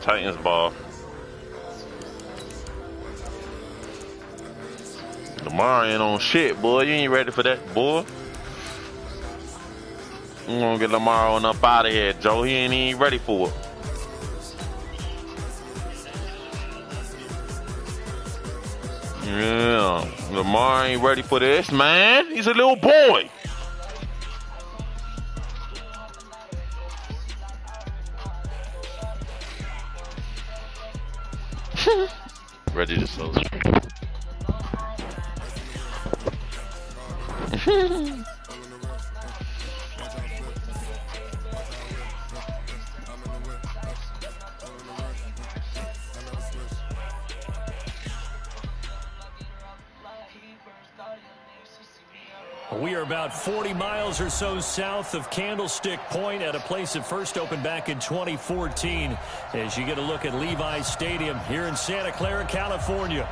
Titans ball. Lamar ain't on shit, boy. You ain't ready for that, boy. I'm gonna get Lamar on up out of here, Joe. He ain't even ready for it. Yeah, Lamar ain't ready for this, man. He's a little boy. Ready to soldier. We are about 40 miles or so south of Candlestick Point at a place that first opened back in 2014 as you get a look at Levi's Stadium here in Santa Clara, California.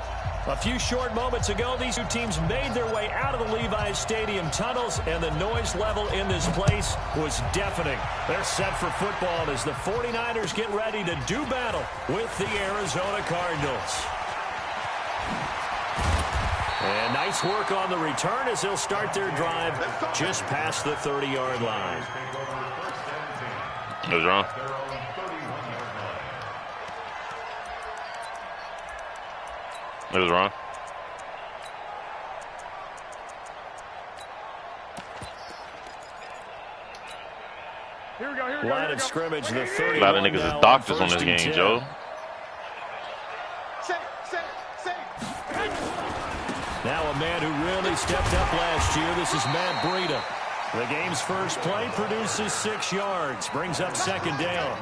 A few short moments ago, these two teams made their way out of the Levi's Stadium tunnels, and the noise level in this place was deafening. They're set for football as the 49ers get ready to do battle with the Arizona Cardinals. And nice work on the return as they'll start their drive just past the 30-yard line. What's wrong? It was wrong. Here we go. Line of scrimmage, the 30. A lot of niggas is doctors on this game, Joe. Now a man who really stepped up last year. This is Matt Breida. The game's first play produces 6 yards, brings up second down.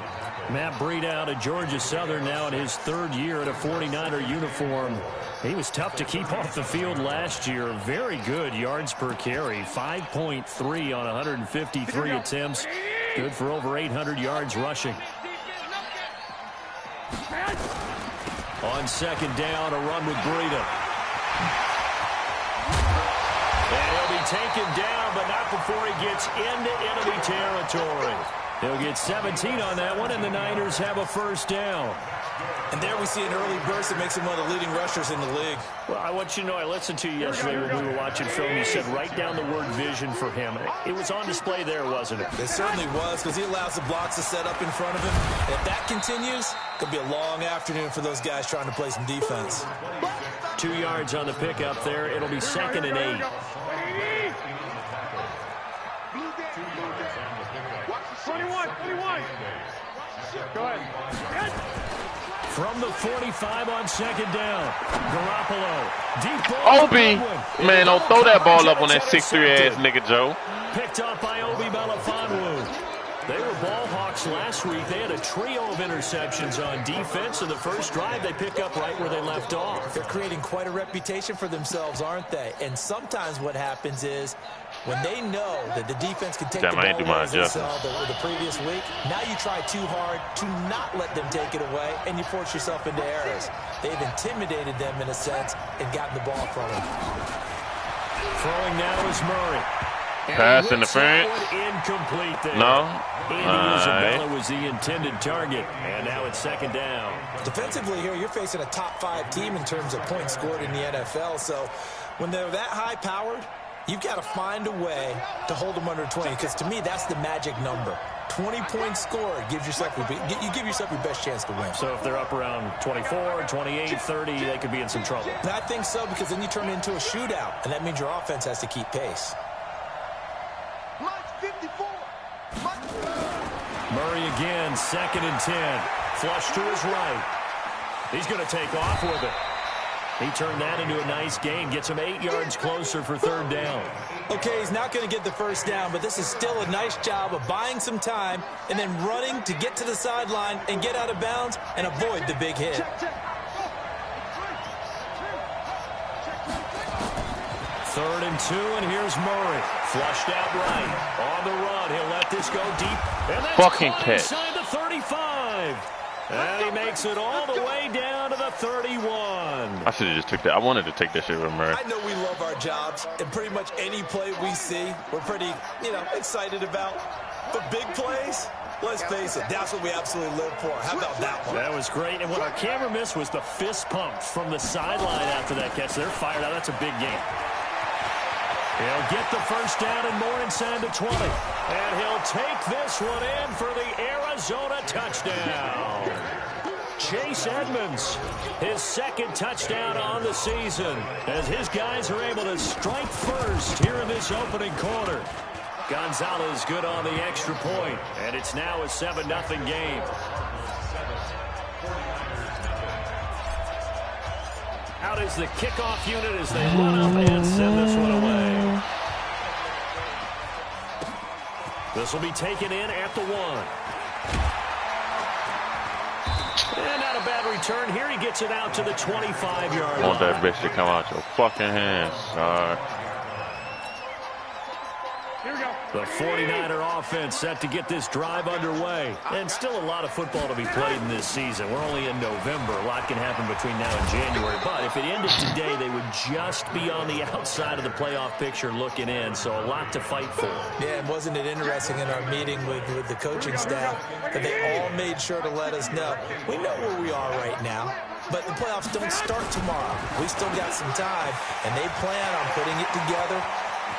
Matt Breida out of Georgia Southern now in his third year in a 49er uniform. He was tough to keep off the field last year. Very good yards per carry, 5.3 on 153 attempts. Good for over 800 yards rushing. On second down, a run with Breida. And he'll be taken down, but not before he gets into enemy territory. He'll get 17 on that one, and the Niners have a first down. And there we see an early burst that makes him one of the leading rushers in the league. Well, I want you to know, I listened to you yesterday when we were watching film. You said write down the word vision for him. It was on display there, wasn't it? It certainly was, because he allows the blocks to set up in front of him. If that continues, it could be a long afternoon for those guys trying to play some defense. 2 yards on the pickup there. It'll be 2nd and 8. 21. Go ahead. From the 45 on second down. Garoppolo. Deep ball. Obi. Man, don't throw that ball up on that 6'3" ass nigga, Joe. Picked up by Obi Melifonwu. They were ball hawks Bucs last week, they had a trio of interceptions on defense. In the first drive, they pick up right where they left off. They're creating quite a reputation for themselves, aren't they? And sometimes what happens is when they know that the defense can take the ball away, as they saw the previous week, now you try too hard to not let them take it away, and you force yourself into errors. They've intimidated them in a sense and gotten the ball from them. Throwing now is Murray. Pass interference. Incomplete there. No. Andy Isabella was the intended target, and now it's second down. Defensively here, you're facing a top-5 team in terms of points scored in the NFL, so when they're that high-powered, you've got to find a way to hold them under 20, because to me, that's the magic number. 20 points scored gives yourself you give yourself your best chance to win. So if they're up around 24, 28, 30, they could be in some trouble. And I think so, because then you turn it into a shootout, and that means your offense has to keep pace. Murray again, 2nd and 10. Flush to his right. He's going to take off with it. He turned that into a nice gain. Gets him 8 yards closer for 3rd down. Okay, he's not going to get the first down, but this is still a nice job of buying some time and then running to get to the sideline and get out of bounds and avoid the big hit. 3rd and 2, and here's Murray. Flushed out right. On the run. He'll let this go deep. And that's fucking catch. Inside the 35. And he makes it all the way down to the 31. I should have just took that. I wanted to take that shit with Murray. I know we love our jobs, and pretty much any play we see, we're pretty, excited about. But big plays, let's face it, that's what we absolutely live for. How about that one? That was great. And what our camera missed was the fist pump from the sideline after that catch. They're fired out. That's a big game. He'll get the first down and more inside the 20. And he'll take this one in for the Arizona touchdown. Chase Edmonds, his 2nd touchdown on the season, as his guys are able to strike first here in this opening quarter. Gonzalez good on the extra point, and it's now a 7-0 game. Out is the kickoff unit as they run up and send this one away. This will be taken in at the 1. And not a bad return. Here he gets it out to the 25-yard line. I want that bitch to come out your fucking hands. All right. Here we go. The 49er offense set to get this drive underway. And still a lot of football to be played in this season. We're only in November. A lot can happen between now and January. But if it ended today, they would just be on the outside of the playoff picture looking in. So a lot to fight for. Yeah, and wasn't it interesting in our meeting with the coaching staff that they all made sure to let us know, we know where we are right now, but the playoffs don't start tomorrow. We still got some time, and they plan on putting it together,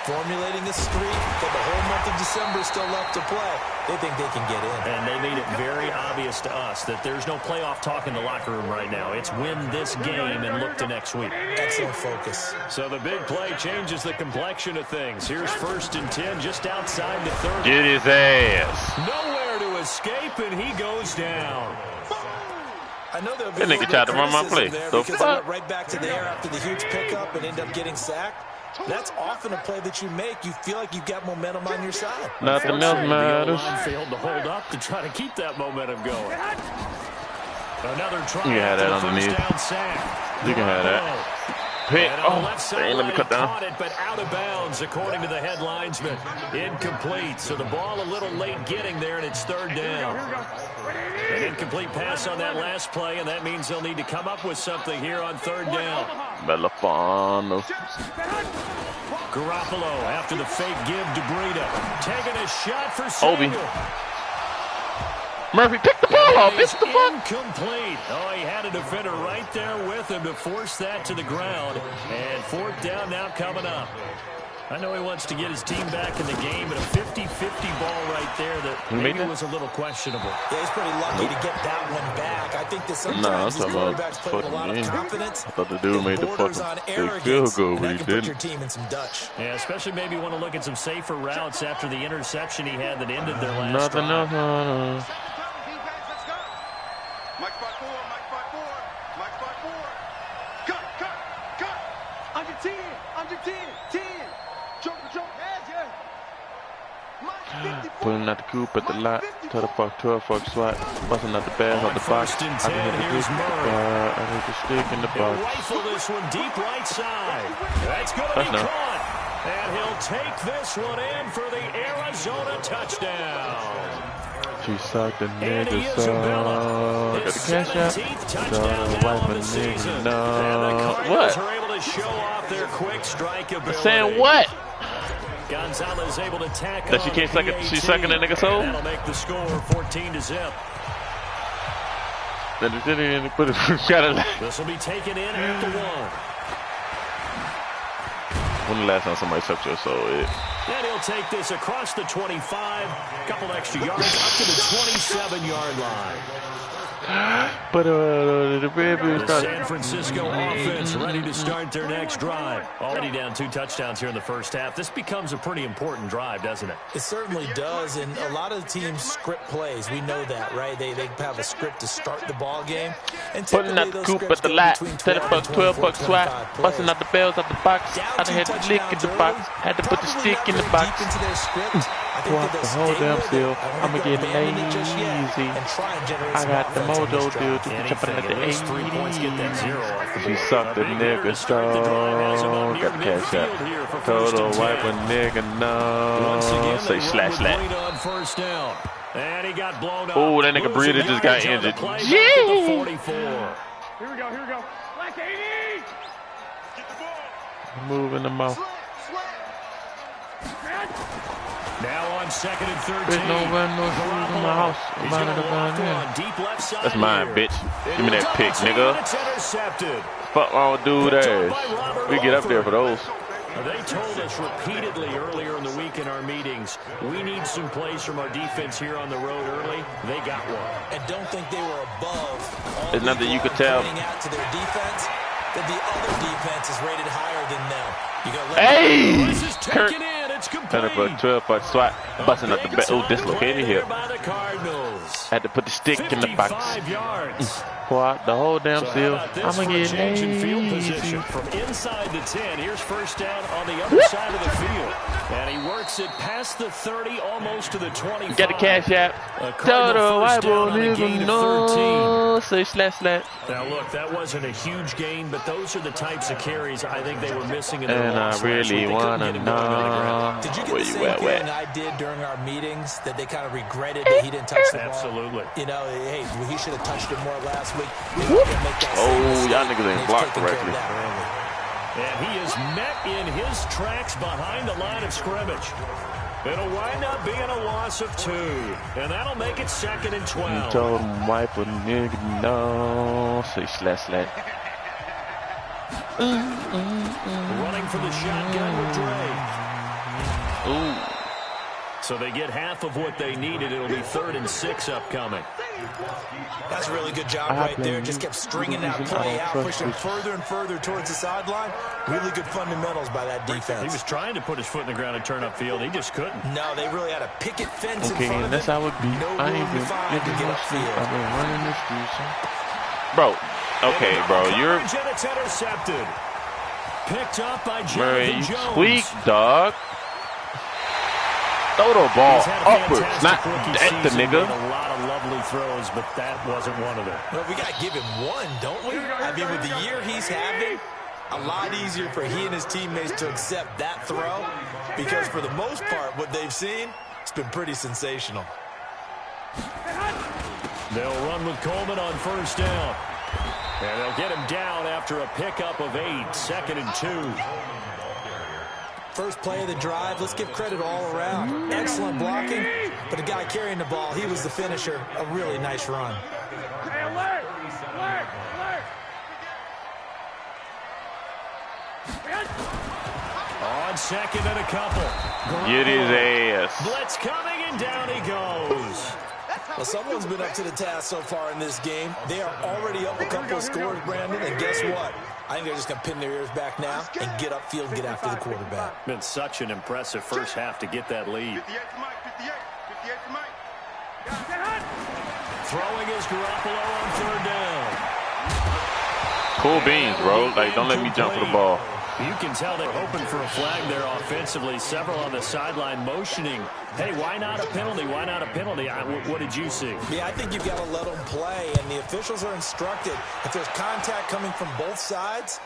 formulating a streak, but the whole month of December is still left to play. They think they can get in. And they made it very obvious to us that there's no playoff talk in the locker room right now. It's win this game and look to next week. Excellent focus. So the big play changes the complexion of things. Here's 1st and 10 just outside the 30. Get his ass. Nowhere to escape, and he goes down. I know there'll be That nigga tried to run my play. there The because fuck? they went right back to the air after the huge pickup and end up getting sacked. That's often a play that you make. You feel like you've got momentum on your side. Nothing else matters. The O-line failed to hold up to try to keep that momentum going. Another try. You can have that after the underneath. first down sack. You can have that. Pick. And on the Oh, left side, dang, let me cut down. caught it, but out of bounds, according to the head linesman. Incomplete. So the ball a little late getting there, and it's 3rd down. An incomplete pass on that last play, and that means they'll need to come up with something here on 3rd down. Bellafano. Garoppolo after the fake give to Breida. Taking a shot for Obi. Samuel. Murphy, pick the ball off. It's the fuck. Incomplete. Oh, he had a defender right there with him to force that to the ground. And 4th down now coming up. I know he wants to get his team back in the game, but a 50-50 ball right there that maybe was a little questionable. Yeah, he's pretty lucky to get that one back. I think that sometimes these quarterbacks play with a lot of confidence. I thought the dude made the fucking field goal, but he Put didn't. your team in some Dutch. Yeah, especially maybe want to look at some safer routes after the interception he had that ended their last Nothing drive. else. Mike spot 4, Mike spot 4, Mike spot 4. Cut. Under 10, under 10, 10. Choke, yeah. Pulling out the coop at the lot. To the fuck 12 fuck swat. Busting out the bags out the box. I can hit the dick in the bar. I hit the stick in the box. Rifle this one deep right side. That's going to be caught. And he'll take this one in for the Arizona touchdown. She sucked the nigga so. Got the cash out. Daughter, wife, a nigga. No. What? Are able to show off their quick strike ability. Saying what? Gonzalez able to tack that she can't suck it. She's sucking the nigga soul. That'll make the score 14-0. This will be taken in at the 1. When the last time somebody sucked your soul? And he'll take this across the 25, couple extra yards up to the 27-yard line. But the San Francisco offense ready to start their next drive. Already down 2 touchdowns here in the first half. This becomes a pretty important drive, doesn't it? It certainly does, and a lot of the teams script plays. We know that, right? They have a script to start the ball game. And putting out the coop at the lot. 10 buck, 12 buck swat. Busting out the bells out the box. I done had the lick in the box. Had to put the stick in the box. Into their script. Walk the whole damn still. I'ma get easy. I got the mojo dude to jumping at the 80. 3 points get that 0 off the She sucked the nigga so. Got the cash out. Total wipe a nigga no. Say slash. And he got blown up. Oh, that nigga Breeder just got injured. Yeah. 44. Here we go. Black 80. Moving the mouth. Now on 2nd and 13. There's no run, no shoes in my house. That's mine, bitch. Give me that pick, nigga. Fuck wrong dude ass. We get up there for those. They told us repeatedly earlier in the week in our meetings, we need some plays from our defense here on the road early. They got one. And don't think they were above. There's nothing you could tell. Out to their defense, that the other defense is rated higher than them. You got hey! This is taken in. It's complete. 12 foot swat. Busting up the back. Oh, dislocated here. Had to put the stick in the box. 5 yards. Pour out the whole damn seal. I'ma get change in field position from inside the 10. Here's first down on the other side of the field. And he works it past the 30, almost to the 25. Got the cash out. Total I won't even know. Say slash. Now look, that wasn't a huge gain, but those are the types of carries I think they were missing in their and I really want to know. Did you get the same feeling I did during our meetings, that they kind of regretted that he didn't touch the ball? Absolutely. You know, hey, he should have touched it more last week. Oh, y'all niggas ain't blocked correctly. And he is met in his tracks behind the line of scrimmage. It'll wind up being a loss of 2. And that'll make it 2nd and 12. You told him wipe a nigga no. Say slash. Running for the shotgun with Dre. Ooh. So they get half of what they needed. It'll be 3rd and 6 upcoming. That's a really good job right there. Just kept stringing that play out, pushing further and further towards the sideline. Really good fundamentals by that defense. He was trying to put his foot in the ground and turn upfield. He just couldn't. No, they really had a picket fence in Okay, front of that's how it be. No I ain't room to been find to get upfield. I've been running the streets. Bro, okay, bro, you're... Intercepted. Picked up by Murray, Jonathan Jones. squeak, dog. Throw the ball upwards, not at the nigga. A lot of lovely throws, but that wasn't one of them. Well, we got to give him one, don't we? I mean, with the year he's having, a lot easier for he and his teammates to accept that throw, because for the most part, what they've seen, it's been pretty sensational. They'll run with Coleman on first down. And they'll get him down after a pickup of 8, 2nd and 2. First play of the drive, let's give credit all around. Excellent blocking, but the guy carrying the ball, he was the finisher. A really nice run. Hey, alert! On 2nd and a couple. Get his ass. Blitz coming, and down he goes. Well, someone's been up to the task so far in this game. They are already up a couple of scores, Brandon, and guess what? I think they're just going to pin their ears back now and get upfield and get after the quarterback. Been such an impressive first half to get that lead. 58 to Mike, 58 to Mike. Throwing his Garoppolo on 3rd down. Cool beans, bro. Like, don't let me jump for the ball. You can tell they're hoping for a flag there offensively. Several on the sideline motioning, hey, why not a penalty? Why not a penalty? What did you see? Yeah, I think you've got to let them play, and the officials are instructed. If there's contact coming from both sides,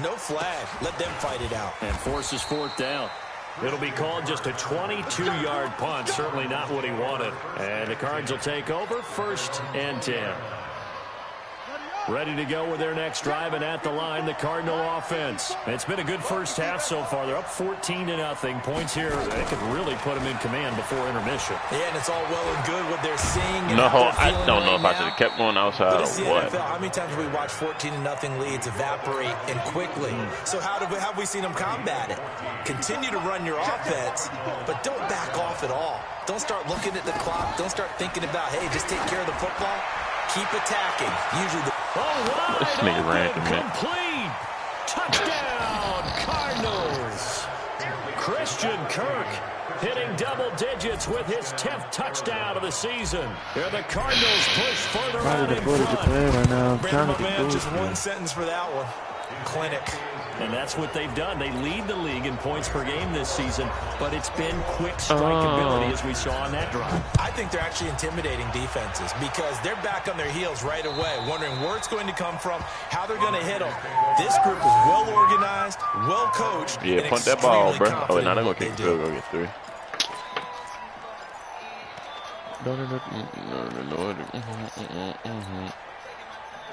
no flag. Let them fight it out. And forces fourth down. It'll be called just a 22-yard punt. Certainly not what he wanted. And the Cards will take over 1st and 10. Ready to go with their next drive, and at the line, the Cardinal offense. It's been a good first half so far. They're up 14-0. Points here, they could really put them in command before intermission. Yeah, and it's all well and good what they're seeing. And no, I don't know right if I should have kept going outside or what. NFL, how many times have we watched 14-0 leads evaporate and quickly? So how have we seen them combat it? Continue to run your offense, but don't back off at all. Don't start looking at the clock. Don't start thinking about, hey, just take care of the football. Keep attacking. Usually the this nigga ran to me. Complete. Touchdown, Cardinals. Christian Kirk hitting double digits with his 10th touchdown of the season. Here the Cardinals push further out in front. Right now. Brandon, just one sentence for that one. Clinic. And that's what they've done. They lead the league in points per game this season, but it's been quick strikeability as we saw on that drive. I think they're actually intimidating defenses because they're back on their heels right away, wondering where it's going to come from, how they're going to hit them. This group is well organized, well coached. Yeah, punt that ball, bro. Oh, wait, now they're going to kick the field goal, get 3.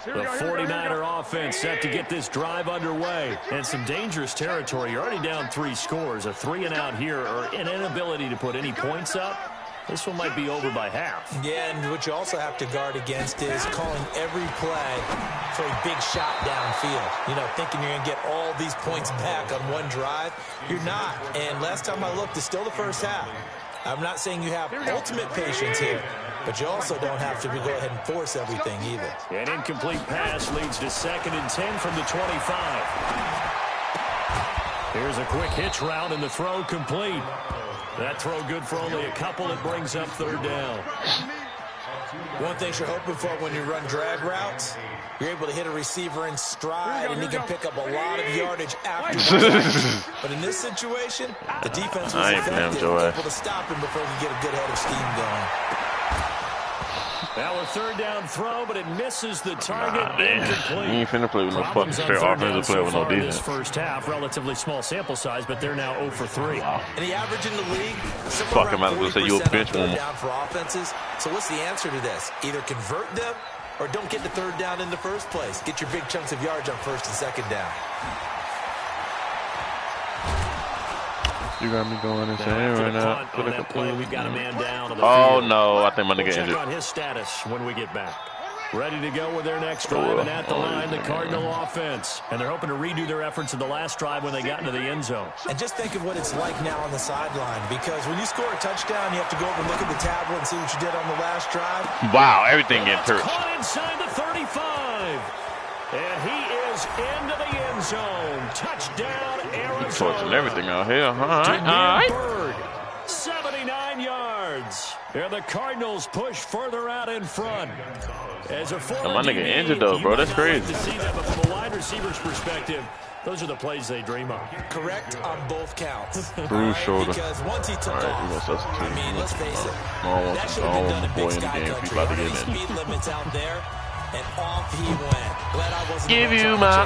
The 49er offense set to get this drive underway. And some dangerous territory. You're already down 3 scores. A 3-and-out here or an inability to put any points up. This one might be over by half. Yeah, and what you also have to guard against is calling every play for a big shot downfield. You know, thinking you're going to get all these points back on one drive. You're not. And last time I looked, it's still the first half. I'm not saying you have ultimate patience here, but you also don't have to go ahead and force everything either. An incomplete pass leads to 2nd and 10 from the 25. Here's a quick hitch route, and the throw complete. That throw good for only a couple. It brings up 3rd down. One thing you're hoping for when you run drag routes, you're able to hit a receiver in stride, and he can pick up a lot of yardage after the catch. But in this situation, the defense was effective, able to stop him before he could get a good head of steam going. Now a 3rd down throw, but it misses the target. You ain't finna play with no fucking fair offensive player with no defense. This first half, relatively small sample size, but they're now 0 for 3. Wow. And the average in the league, fuck him, I was gonna say you a bench woman. Down for offenses. So what's the answer to this? Either convert them or don't get the 3rd down in the first place. Get your big chunks of yards on 1st and 2nd down. You got me going insane right now. On that play, we've got a man down on the field. field. No, I think my nigga check injured. on his status when we get back. Ready to go with their next drive, and at the line, the Cardinal offense. And they're hoping to redo their efforts in the last drive when they got into the end zone. And just think of what it's like now on the sideline, because when you score a touchdown, you have to go over and look at the tablet and see what you did on the last drive. Wow, everything gets hurt. Caught inside the 35. And he is into the end zone. Touchdown, Arizona. Torching everything out here. All right. 79 yards. And the Cardinals push further out in front. As a former my nigga DB, injured though, bro. That's crazy. Like to see that, but from a wide receiver's perspective, those are the plays they dream of. Correct on both counts. Bruised shoulder. Because once he took off, I mean, let's face it, that should have been done in Big Sky game. Country. About to get Speed limits out there, and off he went. Glad I wasn't give you my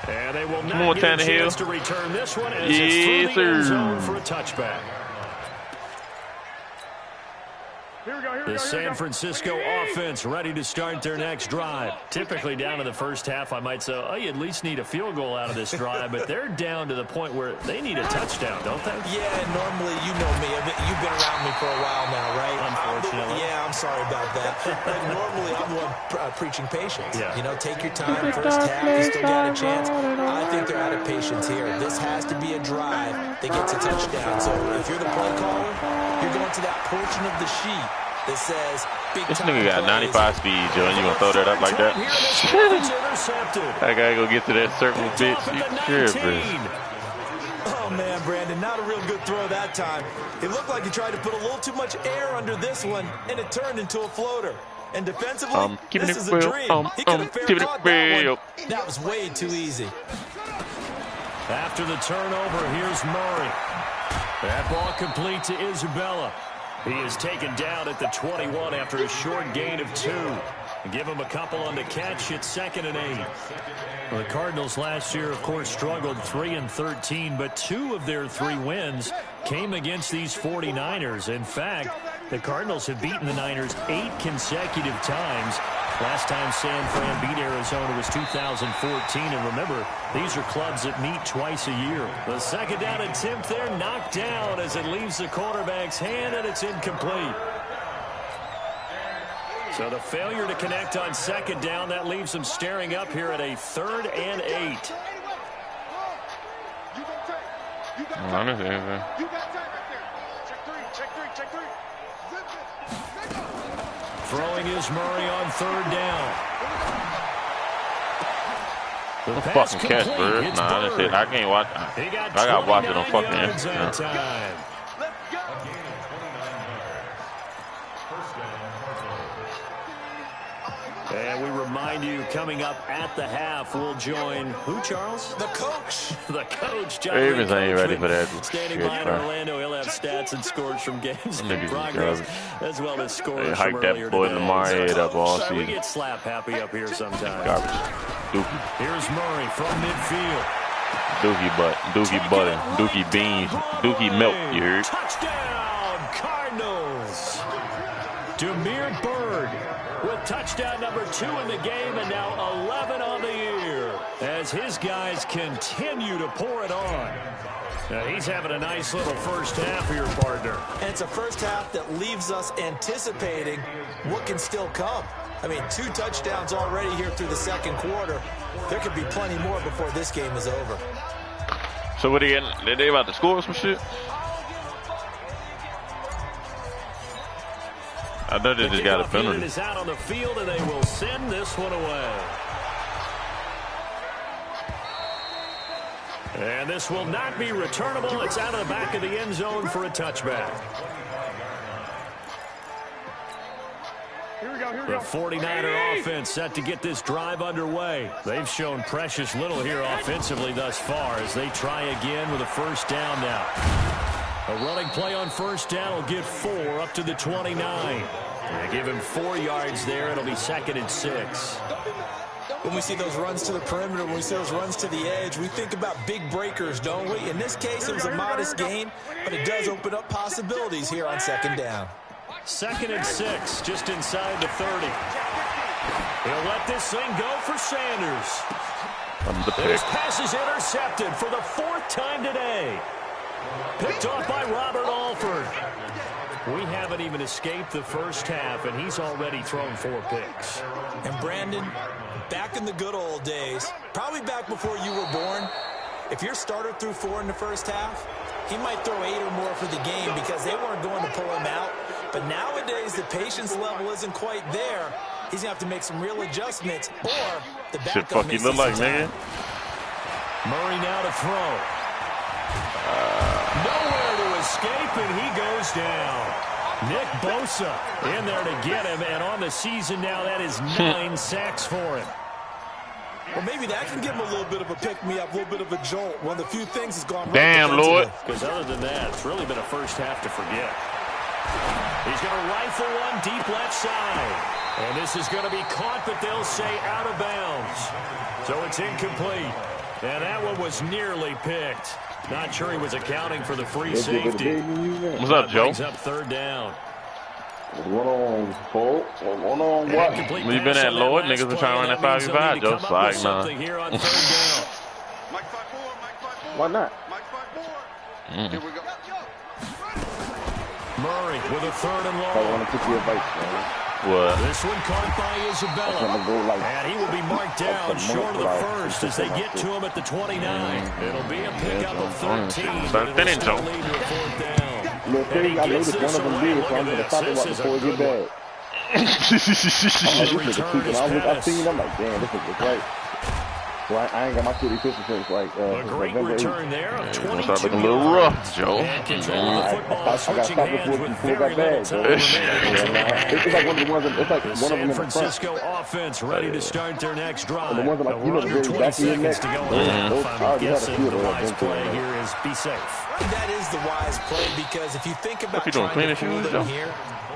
And they will not get a chance to return this one as it's through the end zone for a touchback. The San Francisco offense ready to start their next drive. Typically down in the first half, I might say, oh, you at least need a field goal out of this drive, but they're down to the point where they need a touchdown, don't they? Yeah, normally, you know me. You've been around me for a while now, right? Unfortunately. I'm sorry about that. But normally, I'm the one preaching patience. Yeah. You know, take your time. First half, you still got a chance. I think they're out of patience here. This has to be a drive that gets a touchdown. So if you're the play caller, you're going to that portion of the sheet that says big this nigga got 95 speed, Joe, and you gonna throw that up like that? That guy go get to that circle, bitch. You tripping. Oh, man, Brandon, not a real good throw that time. It looked like he tried to put a little too much air under this one, and it turned into a floater. And defensively, keeping this it is real. a dream. He could have fair Keeping it caught that real. one. That was way too easy. After the turnover, here's Murray. That ball complete to Isabella. He is taken down at the 21 after a short gain of 2. Give him a couple on the catch. It's 2nd and 8. Well, the Cardinals last year, of course, struggled 3-13, but 2 of their 3 wins came against these 49ers. In fact, the Cardinals have beaten the Niners 8 consecutive times. Last time San Fran beat Arizona was 2014. And remember, these are clubs that meet twice a year. The second down attempt there knocked down as it leaves the quarterback's hand, and it's incomplete. So the failure to connect on 2nd down, that leaves them staring up here at a 3rd and 8. Throwing is Murray on 3rd down. The fucking catch, Bird. Nah, that's it. I can't watch. I gotta watch it on fucking Instagram. And we remind you, coming up at the half, we'll join who, Charles? The coach. The coach, John. Ravens ain't ready for that. Standing by in Orlando, he'll have stats and scores from games in progress, as well as scores from earlier boy today. Lamar head up all season. We get slap happy up here sometimes. Garbage. Dookie. Here's Murray from midfield. Dookie butt. Dookie butter. Dookie beans. Dookie milk. You heard? Touchdown, Cardinals. Demir Bird with touchdown number 2 in the game, and now 11 on the year as his guys continue to pour it on. Now he's having a nice little first half here, partner. And it's a first half that leaves us anticipating what can still come. I mean, 2 touchdowns already here through the 2nd quarter. There could be plenty more before this game is over. So what are they getting? Are they about to score some shit? I know they just got a penalty. Is out on the field, and they will send this one away. And this will not be returnable. It's out of the back of the end zone for a touchback. The 49er offense set to get this drive underway. They've shown precious little here offensively thus far as they try again with a first down now. A running play on first down will get 4 up to the 29. They give him 4 yards there. It'll be 2nd and 6. When we see those runs to the perimeter, when we see those runs to the edge, we think about big breakers, don't we? In this case, it was a modest gain, but it does open up possibilities here on 2nd down. 2nd and 6, just inside the 30. He'll let this thing go for Sanders. This pass is intercepted for the 4th time today. Picked off by Robert Alford. We haven't even escaped the first half, and he's already thrown 4 picks. And Brandon, back in the good old days, probably back before you were born, if your starter threw 4 in the first half, he might throw 8 or more for the game because they weren't going to pull him out. But nowadays, the patience level isn't quite there. He's going to have to make some real adjustments, or the backup makes look like, nigga. Murray now to throw. Nowhere to escape, and he goes down. Nick Bosa in there to get him, and on the season now, that is 9 sacks for him. Well, maybe that can give him a little bit of a pick-me-up, a little bit of a jolt. One of the few things that's gone right. Damn, Lord. Because other than that, it's really been a first half to forget. He's going to rifle one deep left side. And this is going to be caught, but they'll say out of bounds. So it's incomplete. And that one was nearly picked. Not sure he was accounting for the free safety. What's up, Joe? Brings up 3rd down. One on Cole, one on what? You been at Lloyd? Niggas are trying to run that 5v5, Joe. Slide, nah. Why not? Here we go. Murray with a 3rd and long. I want to put you advice, man. What? This one caught by Isabella. And he will be marked down short of the first as they get to him at the 29. It'll be a pickup of 13. But it'll still lead to a 4th down. Look, I noticed one of them did, so I'm going to stop it before it get bad. I'm like, this nigga tweaking. I seen him, I'm like, damn, this nigga right. Well, I ain't got my city pistol since like a great November 8th. return there of 22 Start looking a little rough, Joe. And control of the football, switching hands with pull very that little bag, time remaining. It's like one of the ones. It's like The one of them San in the front. Francisco offense ready to start their next drive. The ones that, like, We're under 20 back of your seconds neck. to go. Those I'm guessing the wise them play too. here is be safe. That is the wise play because if you think about you doing, trying to cleaning fool shoes, them Joe? here,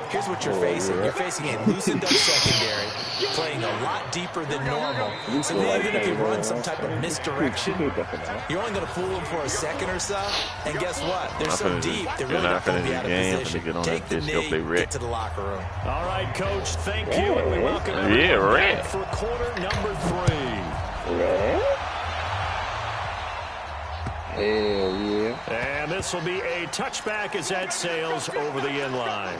here's what you're facing. You're facing a loosened up secondary, playing a lot deeper than normal. So even if you run some type of misdirection, you're only going to fool them for a second or so. And guess what? They're so deep, they're really not going to be out of position. Take the knee, get to the locker room. All right, Coach, thank you, and we welcome everyone back for quarter number 3. Hell yeah. And this will be a touchback as that sails over the end line.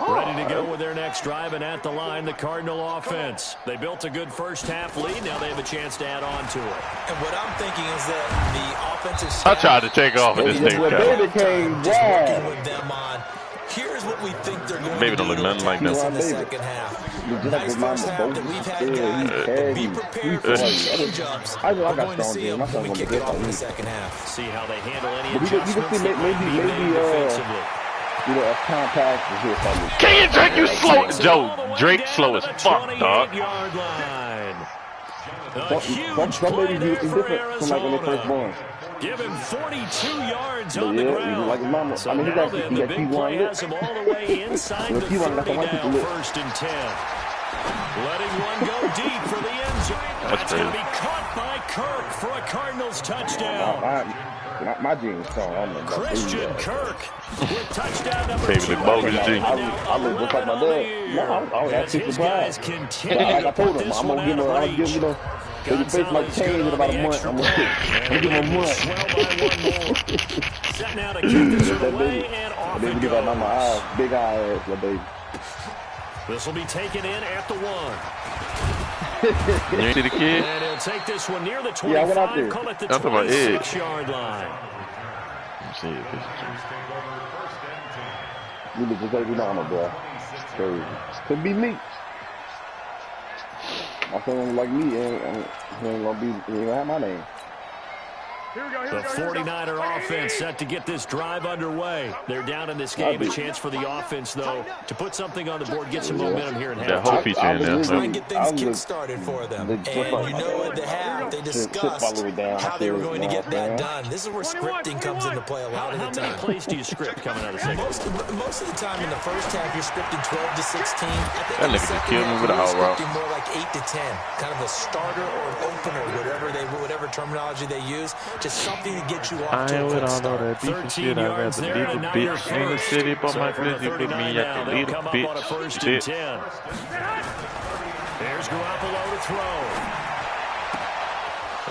Ready to go with their next drive, and at the line, the Cardinal offense. They built a good first-half lead. Now they have a chance to add on to it. And what I'm thinking is that the offensive I staff tried to take off with this thing. just working with them on. Here's what we think they're going Baby to do don't look nothing like in that. the second half. Nice first half that we've had, guys, but be prepared for some change-ups. We're going to see them when we kick it off in the second half. See how they handle any But you can adjustments see that might be made defensively. a compact is here something. Can you Drake? You slow, Joe. Drake slow as fuck, dog. A huge play there for From like when they first born. Arizona. Give him 42 yards on the Yeah, ground. like his mama. So I mean, he now got then, the big play has him all the way inside the 30 now, first and 10. Letting one go deep for the end zone. That's going to be caught by Kirk for a Cardinals touchdown. My jeans strong. I'm like, Christian Kirk with touchdown number Baby, 2. the bogus jeans. I look just like my dad. No, I was As his guys surprised. continue Like to I told put him, this I'm one gonna out of give reach. him, the face might change in about a month. I'm gonna give him a month. Swell by one more. Set now to kick this one away, and off it Give that mama goes. eyes, big eyes, my baby. This will be taken in at the 1. You see the kid? And he'll take this one near the Yeah, I went out 25, there. call it the I'm talking about Edge. 26-yard line. I'm seeing it. You look just like your mama, boy. Crazy. Could be me. My son like me, he ain't gonna have my name. The 49er offense set to get this drive underway. They're down in this game. A chance for the offense, though, to put something on the board, get some momentum here in That whole half. feature in there. Try and get things kick-started for them. And you know at the half, they discussed how they were going to get that done. This is where scripting comes into play a lot of the How many time. plays do you script coming out of the second? Most of the time in the first half, you're scripting 12 to 16. I think That in the nigga just second killed me half, with a you're hot route. scripting more like 8 to 10. Kind of a starter or an opener, whatever terminology they use. Just something to get you off to a quick start. 13 yards there, and a Niner first. So from the 39 now, they'll come up on a first and 10. There's Garoppolo to throw.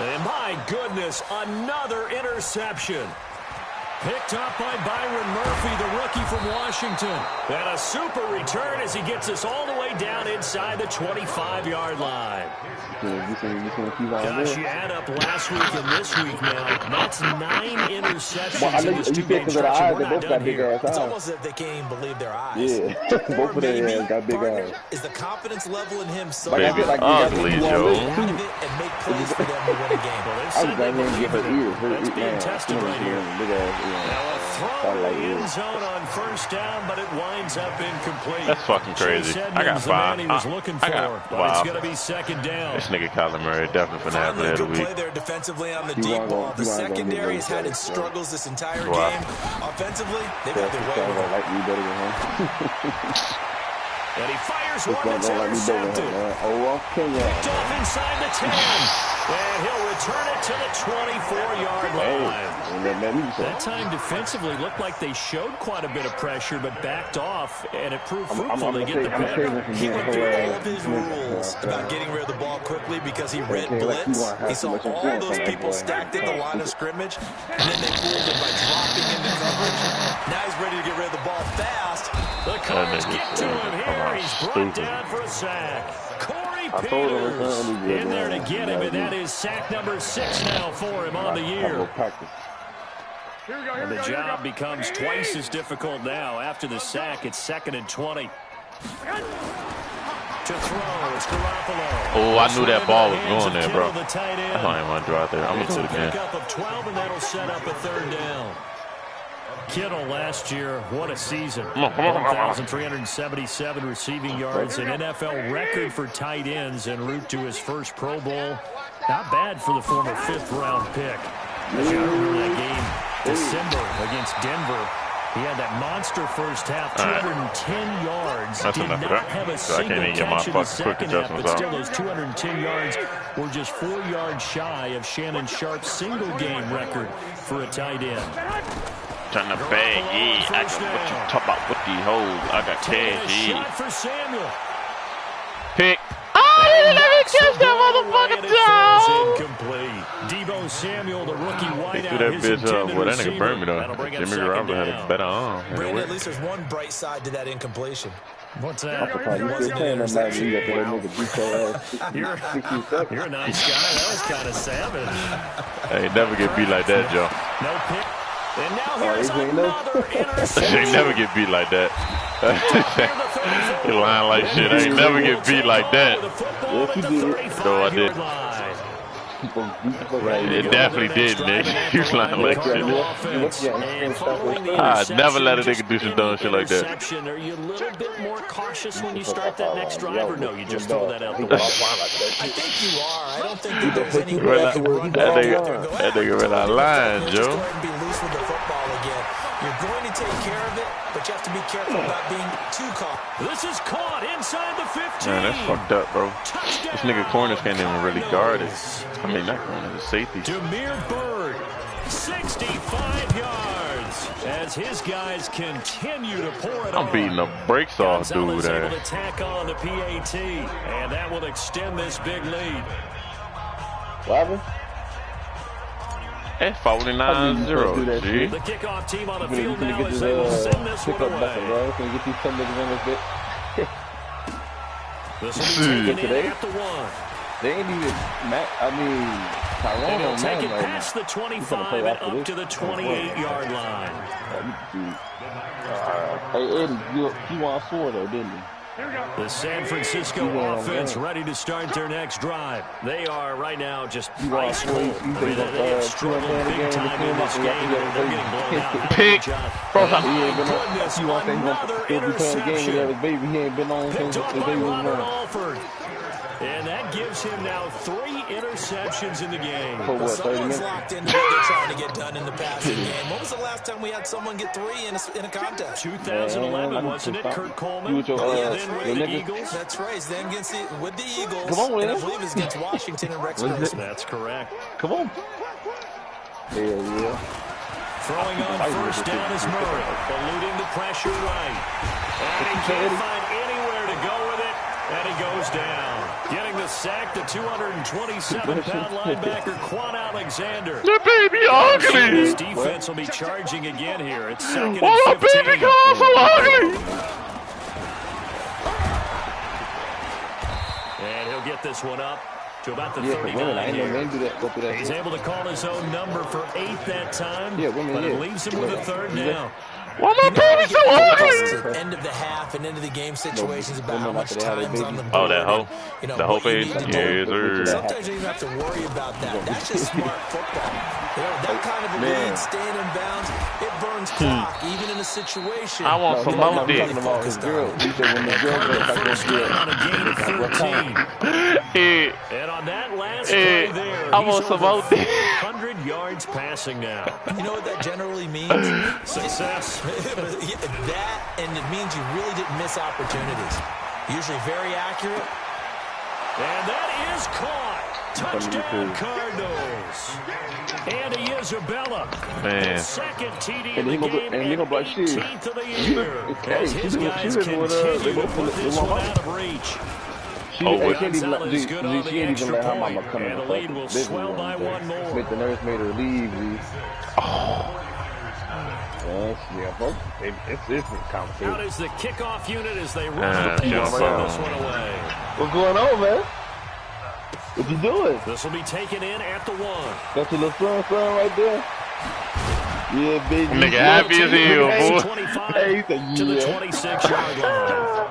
And my goodness, another interception. Picked up by Byron Murphy, the rookie from Washington. And a super return as he gets us all the way down inside the 25-yard line. Gosh, you add up last week and this week now. That's 9 interceptions in this two-game stretch, and we're not done here. It's almost as if they can't even believe their eyes. Yeah, both of them got big eyes. Is the confidence level in him so Baby, high ugly, Joe. out of it and make plays for them to win a game? Well, I was going to give her ears. That's being tested right here. Big ass, Now a throw in the end zone on first down, but it winds up incomplete. That's fucking crazy. Chase I got Edmonds, the man 5. he was looking for, I got but 5. it's going to be second down. This nigga Kyler Murray definitely finna have Finally, that a of good the play week. there defensively on the deep ball. The secondary has had its struggles this entire game. Offensively, they've had their way with it. like me better than him. And he fires This one one's that's gonna like me better than him, intercepted. man. Oh, okay, Picked yeah. off inside the 10. And he'll return it to the 24-yard line. That time defensively looked like they showed quite a bit of pressure, but backed off, and it proved fruitful to get the pick. He went through all of his rules about getting rid of the ball quickly because he read blitz. He saw all those people stacked in the line of scrimmage, and then they fooled him by dropping into coverage. Now he's ready to get rid of the ball fast. The Cards get to him here. He's brought down for a sack. Corey Peters in there to get him, and that is sack number 6 now for him on the year. And the job becomes twice as difficult now. After the sack, it's 2nd and 20. To throw, it's Garoppolo. Oh, I knew that ball was going there, bro. That's why I didn't want to drive there. I'm going to do it again. It's a pickup of 12, and that'll set up a third down. Kittle last year, what a season. 1,377 receiving yards, an NFL record for tight ends en route to his first Pro Bowl. Not bad for the former fifth-round pick. As you remember that game, December against Denver, he had that monster first half, 210 yards. That's did not have a single catch in the second half, but still those 210 yards were just 4 yards shy of Shannon Sharp's single-game record for a tight end. Trying to bag, yeah. I got what you talk about with these hoes. I got cash, yeah. For Samuel. Pick. Oh, you let me catch that motherfucker down. Incomplete. Debo Samuel, the rookie wideout. That bitch up. Well, that nigga burned me though. Jimmy Garoppolo had a better arm. Brandon, at least there's one bright side to that incompletion. What's that? You're a nice guy. That was kind of savage. Hey, never get beat like that, Joe. No pick. And now here's another interception. Ain't never get beat like that. You lying like shit. I ain't never get beat like that. No, I did. It definitely did, Nick. You lying like shit. I never let a nigga do some dumb shit like that. Are you a little bit more cautious when you start that next drive, or no, you just throw that out the window? I think you are. I don't think that there's any way you can run that nigga ran out of line, Joe. Just go ahead and be loose with the football again. You're going to take care of it, but you have to be careful about being too caught. This is caught inside the 15. Man, that's fucked up, bro. This nigga corners can't even really guard it. I mean, not corners, the safety. Demir Bird, 65 yards, as his guys continue to pour it on. I'm beating the brakes off, dude. Able to tack on the PAT, and that will extend this big lead. What happened? At 49-0, G. The kickoff team on the field now as they will send this one away. Can you get these 10 niggas in this bit? This will be taken in at the 1. They ain't even, Tyrone They'll on take it man, past the 25 and up to the 28-yard line. Hey, Eddie, you want to score though, didn't you? The San Francisco offense ready to start their next drive. They are right now just ice cold. They have struggled big time in this game. They're getting blown out. Pick. Bro, He ain't been on. You want to think he'll be playing the game with that baby? He ain't been on since the baby was born. And that gives him now 3 interceptions in the game. For what, 30 Someone's minutes? locked into what they're trying to get done in the passing game. When was the last time we had someone get 3 in a contest? 2011, wasn't it? Kurt Coleman. You with your, Then with the nigga? Eagles. That's right. Then against with the Eagles. Come on, and I man. believe it's against Washington and Rex Grossman. That's correct. Come on. Yeah. Throwing on first down is Murray, eluding the pressure right. And he can't find anywhere to go with it, and he goes down. Getting the sack, the 227-pound linebacker, Quan Alexander. the baby ugly. This defense will be charging again here. It's second and Oh, 15. baby girl so ugly. And he'll get this one up to about the Yeah, 39 I ain't no here. man do that. Go through that. He's able to call his own number for 8 that time, Yeah, women, but it yeah. leaves him with a third down. Why my baby so ugly? To end of the half and into the game situations about how much after they had a time's on the baby. board. Oh, that hoe? You know, The whole what you page? need to do. Yeah, sir. Sometimes you don't even have to worry about that. That's just smart football. You know, that kind of a lead, staying in bounds, it burns clock, even in a situation. I want some more dick. talking about his girl. He said when the girl goes back on First down on a gain of 13. Hey, And on that last play there, I want some more dick. 100 yards passing now. You know what that generally means? Success. That, and it means you really didn't miss opportunities. Usually very accurate. And that is caught. Touchdown Cardinals. Andy Isabella. Man. His second TD And in he the gonna game and he gonna be like, shit. 18th of the year. Hey, As his guys she continue didn't to they put this want one out of reach. She Oh, ain't wait. even let Gonzalez good on the she ain't even extra let her point, mama come in and the the lead will fucking swell by living room. one more. Smith the nurse made her leave. Yeah, folks. It's Out complicated. is the kickoff unit as they run the jump pass this on. one away. What's going on, man? What you doing? This will be taken in at the 1. Got your little son right there? Yeah, baby. Nigga happy as hell, boy. 25 Hey, he said, to the yeah. 26-yard line.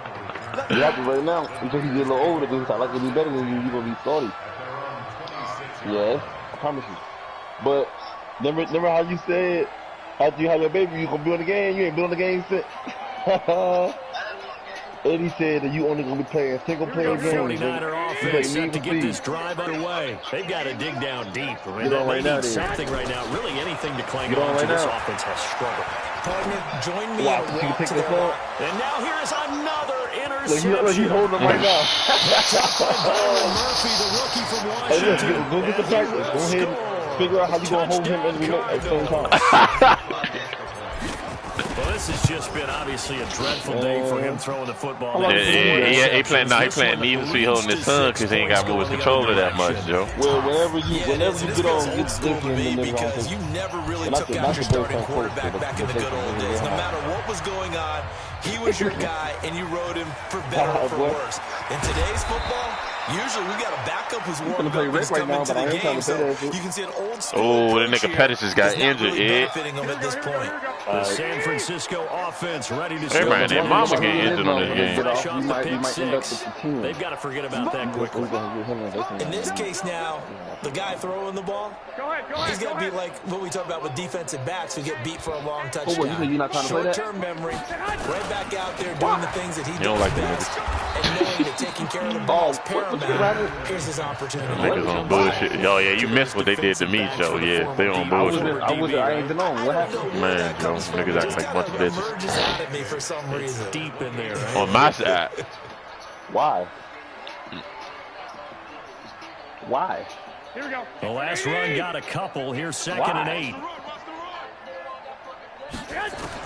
You have to right now. Until you get a little older, because I like to be better than you, you're going to be salty. Yes, I promise you. But remember how you said, after you have your baby, you going to be on the game? You ain't been on the game since. Eddie said that you only going to be playing single-player games. 49er offense set to get this drive underway. They've got to dig down deep. I mean, they need something right now. Really anything to cling on to. This offense has struggled. Partner, join me in a walk to the line. And now here is another interception. Look, he's holding them right now. Byron Murphy, the rookie from Washington. Hey, go get the practice. Go ahead and figure out how you going to hold him and remote at the same time. Well, this has just been obviously a dreadful day for him throwing the football. He playing neither so he holding his son because he ain't got to move his controller that much, Joe. Well, whenever you get on, it's different because you never really took out your starting quarterback back in the good old days. No matter what was going on, he was your guy, and you rode him for better or for worse. In today's football, usually we got a backup who's warming up and coming to the game, so you can see an old school. Oh, that nigga Pettis just got injured, benefiting him at this point. The San Francisco offense ready to hey, man, their mama get injured on this game. Fresh off the pick six. They've got to forget about that quickly. In this case now, the guy throwing the ball, he's got to be like what we talk about with defensive backs who get beat for a long touchdown. Short-term memory, right back out there doing the things that he does best, and knowing that taking care of the ball is paramount. Here's his opportunity. Niggas on bullshit. Oh, yeah, you missed what they did to me, Joe. Yeah, they on bullshit. I ain't been on. What happened? Man, Joe, niggas act like a bunch of bitches. Out at me for some reason. Deep in there, right? On my side. Why? Why? Here we go. The last run got a couple. Here's second and 8.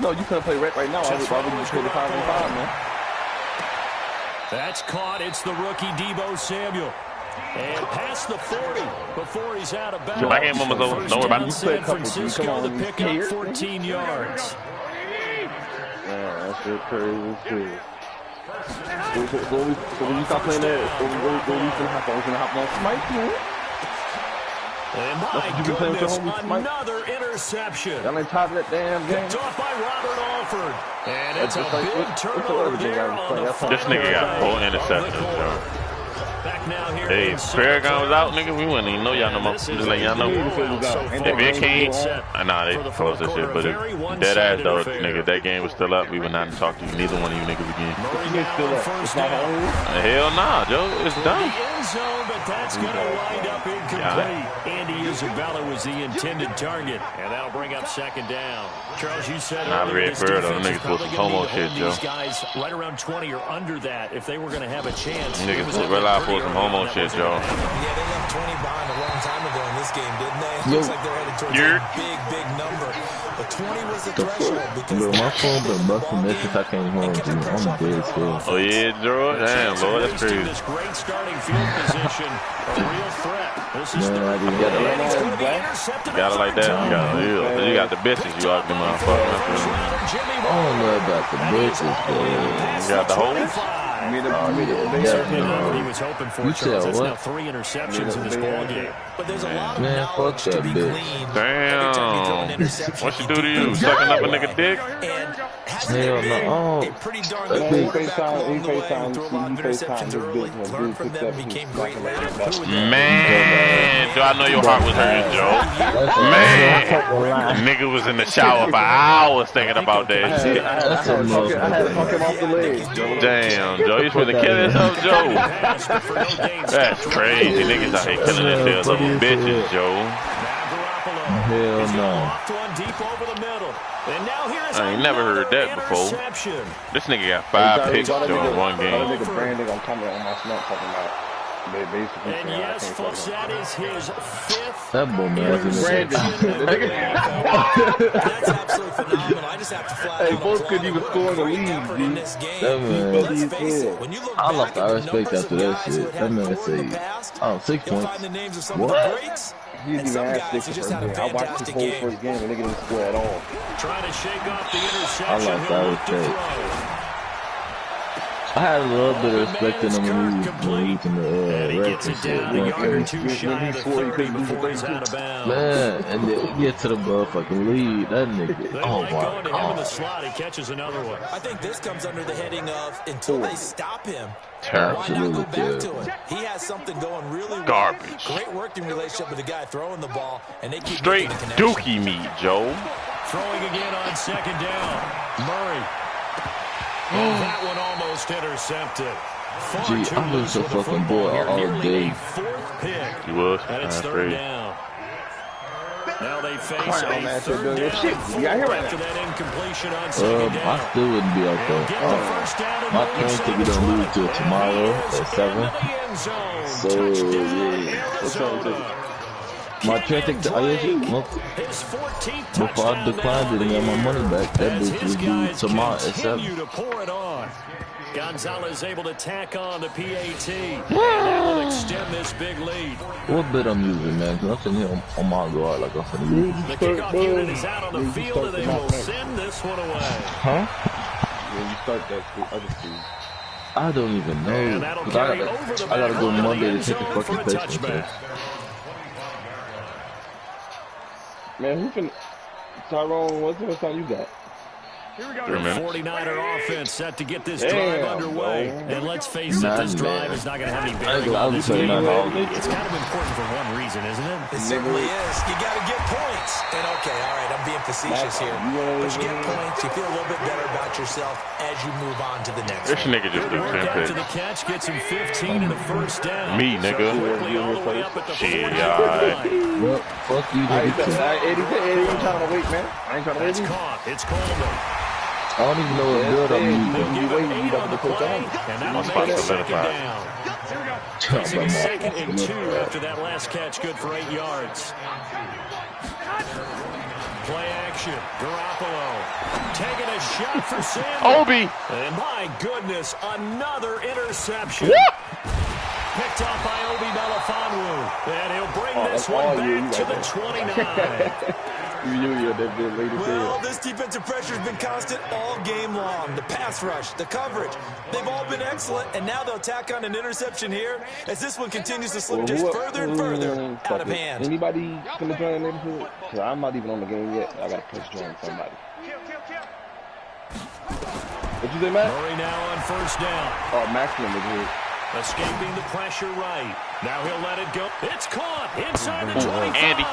No, you couldn't play right now. I would just play the 5 and 5, man. That's caught. It's the rookie Deebo Samuel. And past the 40 before he's out of bounds. My game almost over. Don't worry about it. San Francisco, the pickup, 14 yards. Yeah, that's shit crazy too. So when you start playing that, when we gonna hop on Smite, man. And my goodness, another interception. Y'all ain't tired of that damn game. Picked off by Robert Alford. And it's a big turnover there on the This nigga got 4 interceptions, Joe. Back now here. Hey, if Paragon was out, nigga, we wouldn't even know y'all no more. Just letting y'all know. If it came, nah, they closed this shit. But if dead ass though, nigga, that game was still up, we would not talk to you, neither one of you niggas again. Hell nah, Joe, it's done. But that's going to wind up incomplete. Andy Isabella was the intended target, and that'll bring up second down. Charles, you said earlier, this defense is probably going to be holding these guys right around 20 or under that if they were going to have a chance. Niggas rely for some homo shit, Joe. Yeah, they left 20 behind a long time ago in this game, didn't they? It looks like they're headed towards a big number. But 20 was the threshold because my phone been busting this if I can't hold it. I'm dead still. Oh yeah, Joe. Damn, Lord, that's crazy. This great starting field position, a real threat. This is Got it like that. You got the bitches. You out the motherfucker. I don't know about the bitches, but you got the whole. He was hoping for you said That's what? now 3 interceptions in this ball game. But there's a lot of man, fuck that bitch. Damn. What she do to you? Sucking up a nigga dick? Hell no. A pretty darn He good FaceTime interceptions early. Learned from them, became great later. Man, do I know your heart was hurting, Joe? Man, nigga was in the shower for hours thinking about that shit. That's a I had to fuck him off the leg. Damn, Joe, you supposed to kill yourself, Joe? That's crazy. Niggas out here killing themselves over bitches, Joe. Hell no. I ain't never heard that before. This nigga got 5 picks in one game. Brandon gonna comment on my snap talking about they basically. And yes, folks, that is his 5th. That boy man. That's absolutely phenomenal. I just have to fly Hey, both couldn't even score in the league, dude. this game. That man. Let's face it, when you look I back lost at our the respect numbers after of that guys who shit. had That man in the said, past, 6 you'll points. find the names of some of What? the greats. He didn't even ask guys the who first just had a game. I watched the fantastic whole game. first game and they didn't score at all. Trying to shake off the I interception. lost He'll our look to respect. throw. I had a little bit of respect in him when he was in the gets it down a yard or two shy of the 30 before he's out of bounds. Man, and then he gets to the motherfucking lead. That nigga. Oh my God. Him in the God. slot, he catches another one. I think this comes under the heading of until they stop him. Terrible. Why not go back to it? He has something going really well. Garbage. Great working relationship with the guy throwing the ball, and they keep Straight dookie meat, Joe. Throwing again on second down. Murray. And that one almost intercepted. Gee, I was so fucking bored all day. Fourth pick. He was. And it's third down. Now they face a third down. After that incompletion on second down. I still wouldn't be out there. My parents think we don't lose till tomorrow at 7. So, yeah. My parents think the ISU. Before I declined it and got my money back, that bitch would be tomorrow at 7. Gonzalez able to tack on the PAT. And that will extend this big lead. What bit I'm using, man? Because I'm sitting here on my guard like I'm finna use. The kickoff unit is out on the field, and they will send this one away. Huh? When you start that other team. I don't even know. Because I gotta go Monday to take a fucking patient. Man, who can... Tyrone, what's the first time you got? Here we go. The 49er offense set to get this drive underway. And let's face it, this drive is not going to have any bearing on this game. It's kind of important for one reason, isn't it? It certainly is. You got to get points. And okay, all right, I'm being facetious here. But you get points, you feel a little bit better about yourself as you move on to the next This nigga just work did 10 after picks. the catch, gets him 15 and a first down. Me, nigga. So quickly all the way up at the Shit, 49 line. Well, fuck you, Eddie, nigga. Eddie ain't trying to wait, man. I ain't trying to wait. That's caught. It's Coleman. I don't even know what build I'm using. Give him 8 on the play, and that'll make it second down. Facing second and 2 after that last catch, good for 8 yards. Play action. Garoppolo taking a shot for Sanders. Obi. And my goodness, another interception. What? Picked up by Obi Melifonwu. And he'll bring this one back to the 29. Well, this defensive pressure has been constant all game long. The pass rush, the coverage, they've all been excellent, and now they'll tack on an interception here as this one continues to slip just further and further out of hand. Anybody gonna join the neighborhood? Because I'm not even on the game yet. I gotta push join somebody. What you say, Matt? Murray now on first down. Oh, Maximum is here. Escaping the pressure right. Now he'll let it go. It's caught inside the 25. Andy.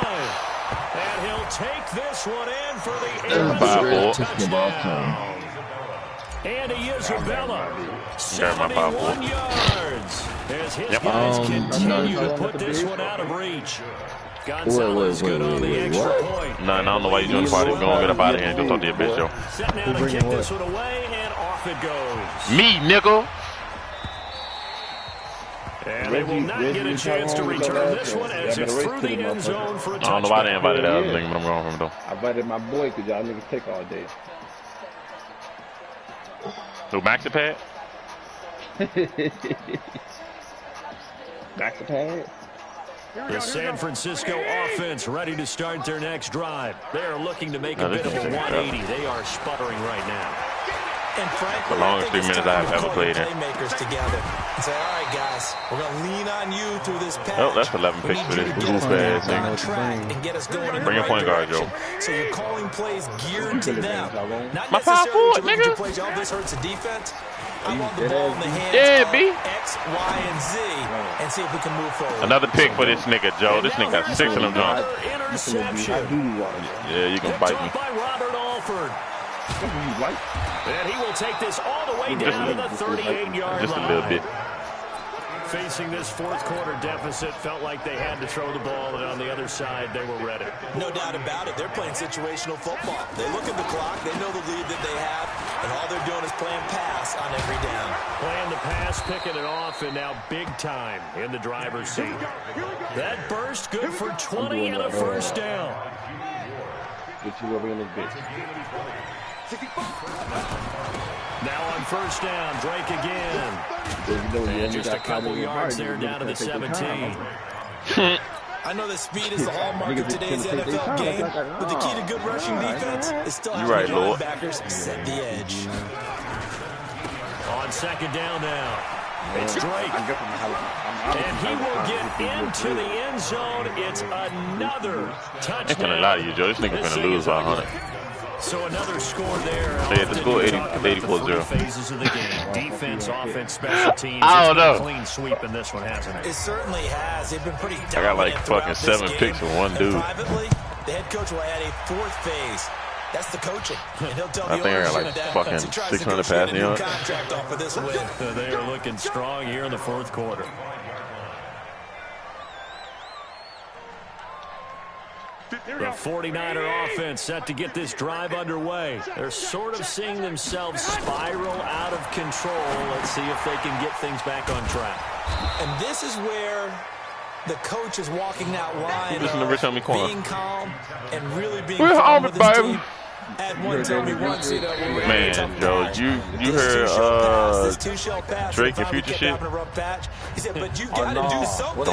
And he'll take this one in for the Bible. touchdown. Andy Isabella, 71 yards. As his guys continue to put this one out of reach. Gonzalez good on the extra point. Nah, I don't know why you're doing the party. Go on, get up out of here and go talk to your bitch, yo. Set now to kick this one away, and off it goes. Me, nigga. And they will not get a chance to return this one as it's through the end zone for a touchdown. I don't know why they invited that other nigga, but I'm going from him, though. I invited my boy because y'all niggas take all day. Who, Maxi Pad? Maxi Pad? The San Francisco offense ready to start their next drive. They are looking to make a bit of a 180. They are sputtering right now. And frankly, The longest 3 minutes I've ever played in. Playmakers together and say, all right, guys, we're going to lean on you through this pass. Oh, that's 11 picks for this goof ass thing. Bring your point guard, Joe. So you're calling plays geared to them. Not My necessarily 5'4", to look at nigga. your plays. Oh, this hurts the defense. I want the ball in the hands of X, Y, and Z and see if we can move forward. Another pick for this nigga, Joe. This nigga got 6 of them Johns. Interception. Yeah, you can bite me. By Robert Alford. And he will take this all the way down to the 38-yard line. Just a little bit. Facing this fourth quarter deficit, felt like they had to throw the ball, and on the other side, they were ready. No doubt about it. They're playing situational football. They look at the clock. They know the lead that they have, and all they're doing is playing pass on every down. Playing the pass, picking it off, and now big time in the driver's seat. That burst good for 20 and a first down. Get you over in this bitch. Now on first down, Drake again. And just a couple yards there down to the 17. I know that speed is the hallmark of today's NFL game, but the key to good rushing defense is still having the linebackers set the edge. On second down now. It's Drake. And he will get into the end zone. It's another touchdown. I ain't gonna lie to you, Joe. This nigga finna lose by 100. So another score there. Yeah, the score 84-0. Phases of the game. Defense, offense, special teams. I don't know. Clean sweep in this one, hasn't it? It certainly has. They've been pretty dominant. I got like fucking 7 picks for one dude. Privately, the head coach will add a 4th phase. That's the coaching. And he'll tell I think I got like fucking 600 passing yards. Contract off of this win. They are looking strong here in the 4th quarter. The 49er offense set to get this drive underway. They're sort of seeing themselves spiral out of control. Let's see if they can get things back on track. And this is where the coach is walking that line of being calm and really being calm with his team. Had one tell me once, you know, man, Joe, you heard Drake and Future shit? He said, but you got to do something to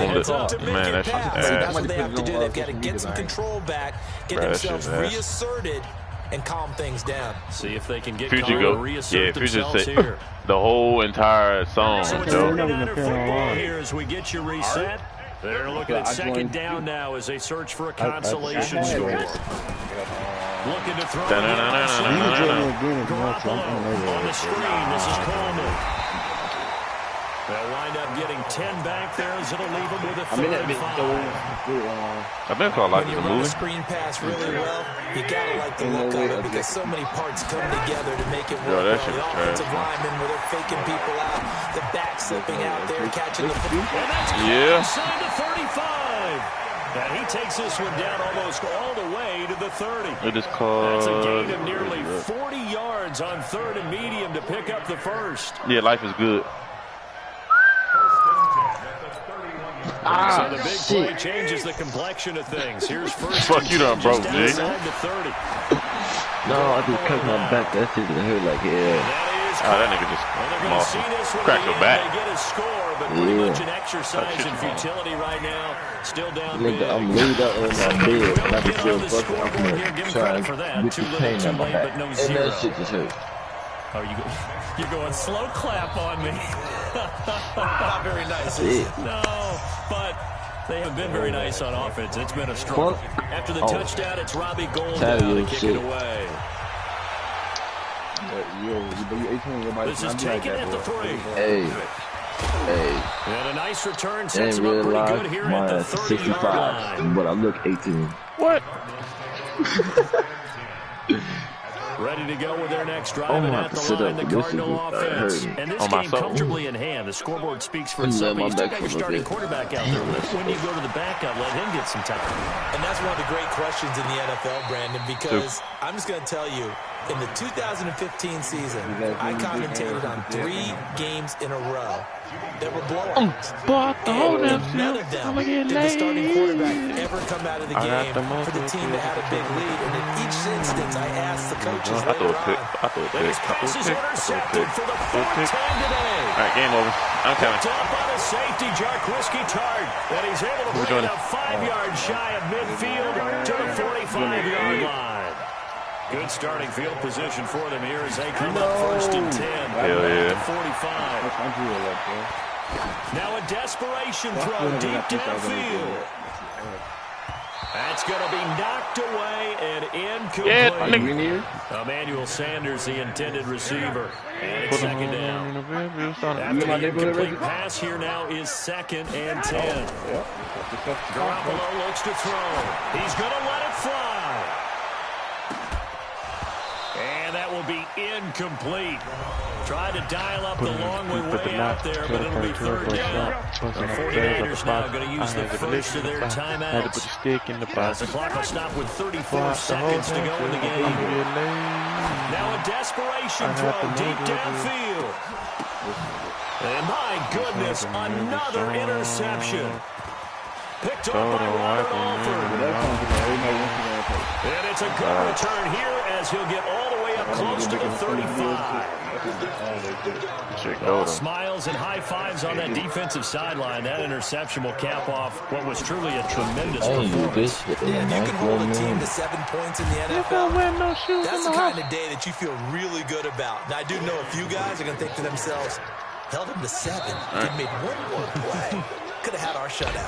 make it pass. That's what they have to do. They've got to get some control back, get themselves reasserted, and calm things down. See if they can get Future go. Yeah, Future say the whole entire song, Joe. Football here as we get you reset. They're looking at second down now as they search for a consolation score. Looking to throw on the screen. This is Coleman. They'll wind up getting 10 back there as it'll leave them with a 3rd and 5. I've been called like when you run a screen pass really well, you gotta like the look of it because so many parts come together to make it work. That well. The offensive linemen where they're faking people out, the back slipping out there, catching the football. Yeah. Inside the 35. And he takes this one down almost all the way to the 30. It is called. That's a gain of nearly 40 yards on 3rd and medium to pick up the 1st. Yeah, life is good. So the big play changes the complexion of things. Here's first. Fuck you done broke, G. Inside the 30. No, I just cut my back. That shit hurt like hell. That nigga just crack your back. They get a score, but pretty much an exercise in futility right now. Still down big. I'm laid out in my bed, and I can feel fucking. I'm gonna try and get the pain on my back, and that shit just hurt. Oh, you're going slow clap on me. Not very nice. No, but they have been very nice on offense. It's been a struggle. After the touchdown, it's Robbie Gould now to kick it away. This is taken at the 3. Hey. And a nice return sets him up pretty good here at the 30-yard line. But I look 18. What? Ready to go with their next drive, and at the line, the Cardinal offense. And this game comfortably in hand. The scoreboard speaks for itself. You still got your starting quarterback out there. When do you go to the backup, let him get some time? And that's one of the great questions in the NFL, Brandon, because I'm just going to tell you, in the 2015 season, I commentated on 3 games in a row that were blowouts. And none of them did the starting quarterback ever come out of the game for the team that had a big lead. And in each instance, I asked the coaches later on. His pass is intercepted for the 4th time today. All right, game over. I'm coming. Picked up on a safety, Jarquiski Tart, and he's able to bring it up 5 yards shy of midfield to the 45-yard line. Good starting field position for them here as they come up 1st and 10. Hell yeah. 45. Now a desperation throw deep downfield. That's going to be knocked away and incomplete. Emmanuel Sanders, the intended receiver. And it's second down. After the incomplete pass here now is 2nd and 10. Garoppolo looks to throw. He's going to let it fly. And that will be incomplete. Try to dial up the long way out there, but it'll be 3rd down. The 49ers now going to use the first of their timeouts. As the clock will stop with 34 seconds to go in the game. Now a desperation throw deep downfield. And my goodness, another interception. Picked up by Robert Alford. And it's It's a good return here as he'll get all the way up close to the 35. Smiles and high fives on that defensive sideline. That interception will cap off what was truly a tremendous performance. Yeah, if you can hold a team to 7 points in the NFL, that's the kind of day that you feel really good about. Now, I do know a few guys are going to think to themselves, held him to 7, they made one more play. Could have had our shutout.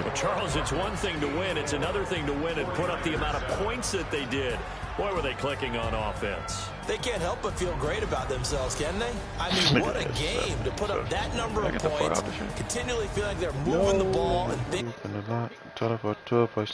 Well, Charles, it's one thing to win. It's another thing to win and put up the amount of points that they did. Boy, were they clicking on offense. They can't help but feel great about themselves, can they? I mean, what a game to put up that number of points, continually feel like they're moving the ball and